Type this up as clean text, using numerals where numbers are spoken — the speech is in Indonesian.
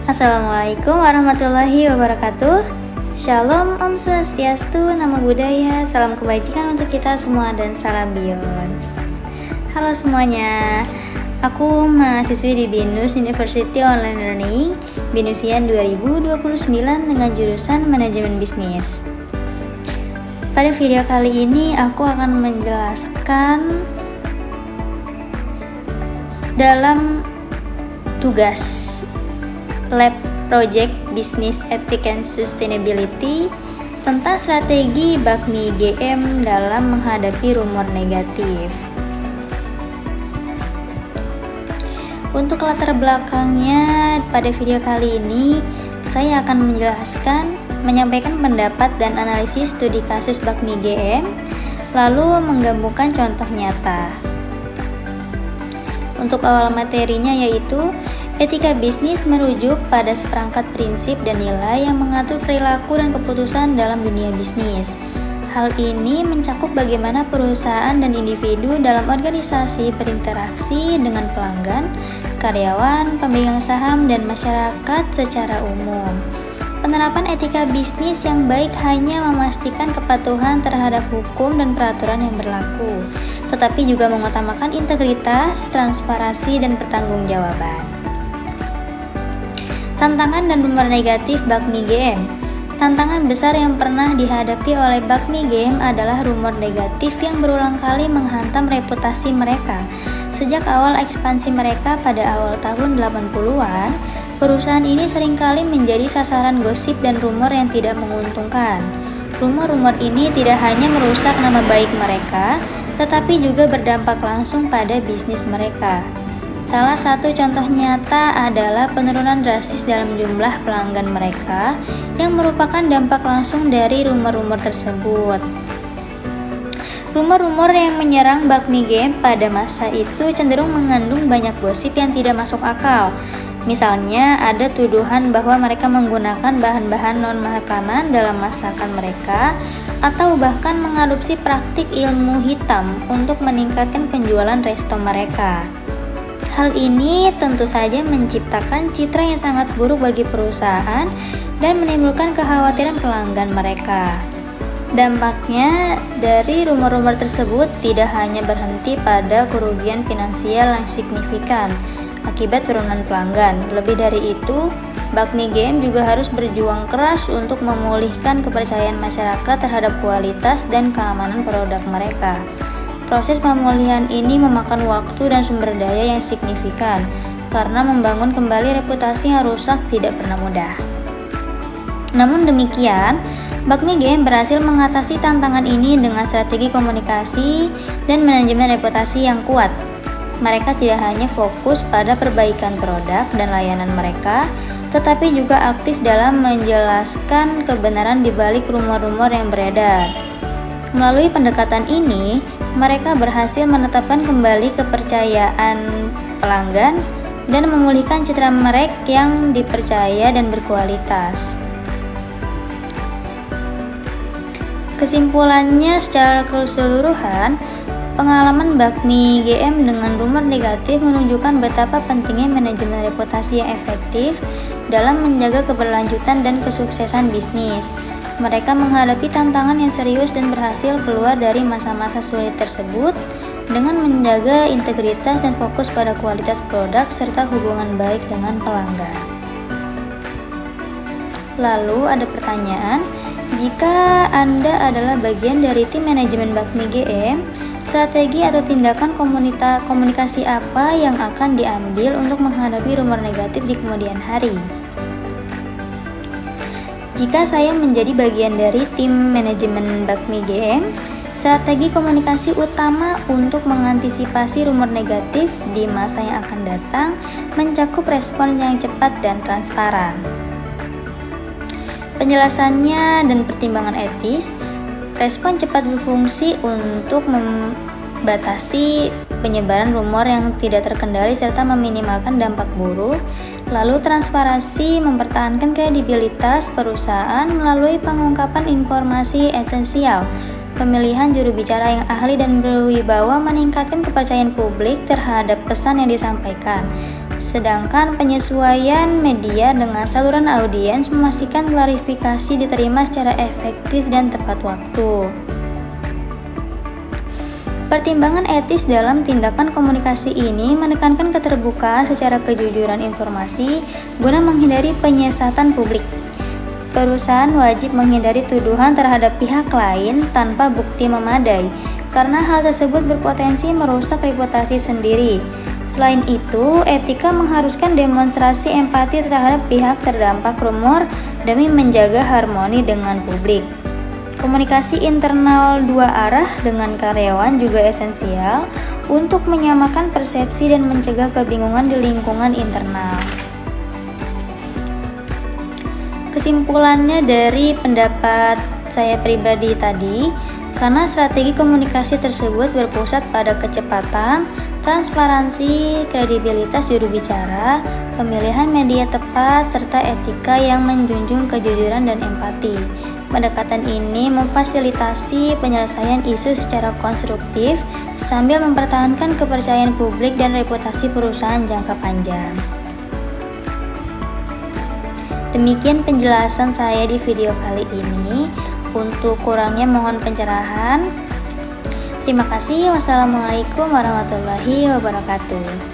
Assalamualaikum warahmatullahi wabarakatuh. Shalom, Om Swastiastu, Namo Buddhaya, salam kebajikan untuk kita semua dan salam beyond. Halo semuanya, aku mahasiswi di BINUS University Online Learning, BINUSian 2029 dengan jurusan Manajemen Bisnis. Pada video kali ini aku akan menjelaskan dalam tugas Lab Project Business Ethics and Sustainability tentang strategi Bakmi GM dalam menghadapi rumor negatif. Untuk latar belakangnya, pada video kali ini saya akan menyampaikan pendapat dan analisis studi kasus Bakmi GM, lalu menggabungkan contoh nyata. Untuk awal materinya yaitu etika bisnis merujuk pada seperangkat prinsip dan nilai yang mengatur perilaku dan keputusan dalam dunia bisnis. Hal ini mencakup bagaimana perusahaan dan individu dalam organisasi berinteraksi dengan pelanggan, karyawan, pemegang saham, dan masyarakat secara umum. Penerapan etika bisnis yang baik hanya memastikan kepatuhan terhadap hukum dan peraturan yang berlaku, tetapi juga mengutamakan integritas, transparansi, dan pertanggungjawaban. Tantangan dan rumor negatif Bakmi GM. Tantangan besar yang pernah dihadapi oleh Bakmi GM adalah rumor negatif yang berulang kali menghantam reputasi mereka. Sejak awal ekspansi mereka pada awal tahun 80-an, perusahaan ini seringkali menjadi sasaran gosip dan rumor yang tidak menguntungkan. Rumor-rumor ini tidak hanya merusak nama baik mereka, tetapi juga berdampak langsung pada bisnis mereka. Salah satu contoh nyata adalah penurunan drastis dalam jumlah pelanggan mereka yang merupakan dampak langsung dari rumor-rumor tersebut. Rumor-rumor yang menyerang Bakmi GM pada masa itu cenderung mengandung banyak gosip yang tidak masuk akal. Misalnya, ada tuduhan bahwa mereka menggunakan bahan-bahan non-makanan dalam masakan mereka, atau bahkan mengadopsi praktik ilmu hitam untuk meningkatkan penjualan resto mereka. Hal ini tentu saja menciptakan citra yang sangat buruk bagi perusahaan dan menimbulkan kekhawatiran pelanggan mereka. Dampaknya dari rumor-rumor tersebut tidak hanya berhenti pada kerugian finansial yang signifikan akibat penurunan pelanggan. Lebih dari itu, Bakmi GM juga harus berjuang keras untuk memulihkan kepercayaan masyarakat terhadap kualitas dan keamanan produk mereka. Proses pemulihan ini memakan waktu dan sumber daya yang signifikan, karena membangun kembali reputasi yang rusak tidak pernah mudah. Namun demikian, Bakmi GM berhasil mengatasi tantangan ini dengan strategi komunikasi dan manajemen reputasi yang kuat. Mereka tidak hanya fokus pada perbaikan produk dan layanan mereka, tetapi juga aktif dalam menjelaskan kebenaran di balik rumor-rumor yang beredar. Melalui pendekatan ini, mereka berhasil menetapkan kembali kepercayaan pelanggan dan memulihkan citra merek yang dipercaya dan berkualitas. Kesimpulannya, secara keseluruhan, pengalaman Bakmi GM dengan rumor negatif menunjukkan betapa pentingnya manajemen reputasi yang efektif dalam menjaga keberlanjutan dan kesuksesan bisnis. Mereka menghadapi tantangan yang serius dan berhasil keluar dari masa-masa sulit tersebut dengan menjaga integritas dan fokus pada kualitas produk serta hubungan baik dengan pelanggan. Lalu ada pertanyaan, jika Anda adalah bagian dari tim manajemen Bakmi GM, strategi atau tindakan komunikasi apa yang akan diambil untuk menghadapi rumor negatif di kemudian hari? Jika saya menjadi bagian dari tim manajemen Bakmi GM, strategi komunikasi utama untuk mengantisipasi rumor negatif di masa yang akan datang mencakup respon yang cepat dan transparan. Penjelasannya dan pertimbangan etis, respon cepat berfungsi untuk membatasi penyebaran rumor yang tidak terkendali serta meminimalkan dampak buruk. Lalu transparansi mempertahankan kredibilitas perusahaan melalui pengungkapan informasi esensial. Pemilihan juru bicara yang ahli dan berwibawa meningkatkan kepercayaan publik terhadap pesan yang disampaikan. Sedangkan penyesuaian media dengan saluran audiens memastikan klarifikasi diterima secara efektif dan tepat waktu. Pertimbangan etis dalam tindakan komunikasi ini menekankan keterbukaan secara kejujuran informasi guna menghindari penyesatan publik. Perusahaan wajib menghindari tuduhan terhadap pihak lain tanpa bukti memadai, karena hal tersebut berpotensi merusak reputasi sendiri. Selain itu, etika mengharuskan demonstrasi empati terhadap pihak terdampak rumor demi menjaga harmoni dengan publik. Komunikasi internal dua arah dengan karyawan juga esensial untuk menyamakan persepsi dan mencegah kebingungan di lingkungan internal. Kesimpulannya dari pendapat saya pribadi tadi, karena strategi komunikasi tersebut berpusat pada kecepatan, transparansi, kredibilitas juru bicara, pemilihan media tepat, serta etika yang menjunjung kejujuran dan empati. Pendekatan ini memfasilitasi penyelesaian isu secara konstruktif sambil mempertahankan kepercayaan publik dan reputasi perusahaan jangka panjang. Demikian penjelasan saya di video kali ini. Untuk kurangnya mohon pencerahan. Terima kasih. Wassalamualaikum warahmatullahi wabarakatuh.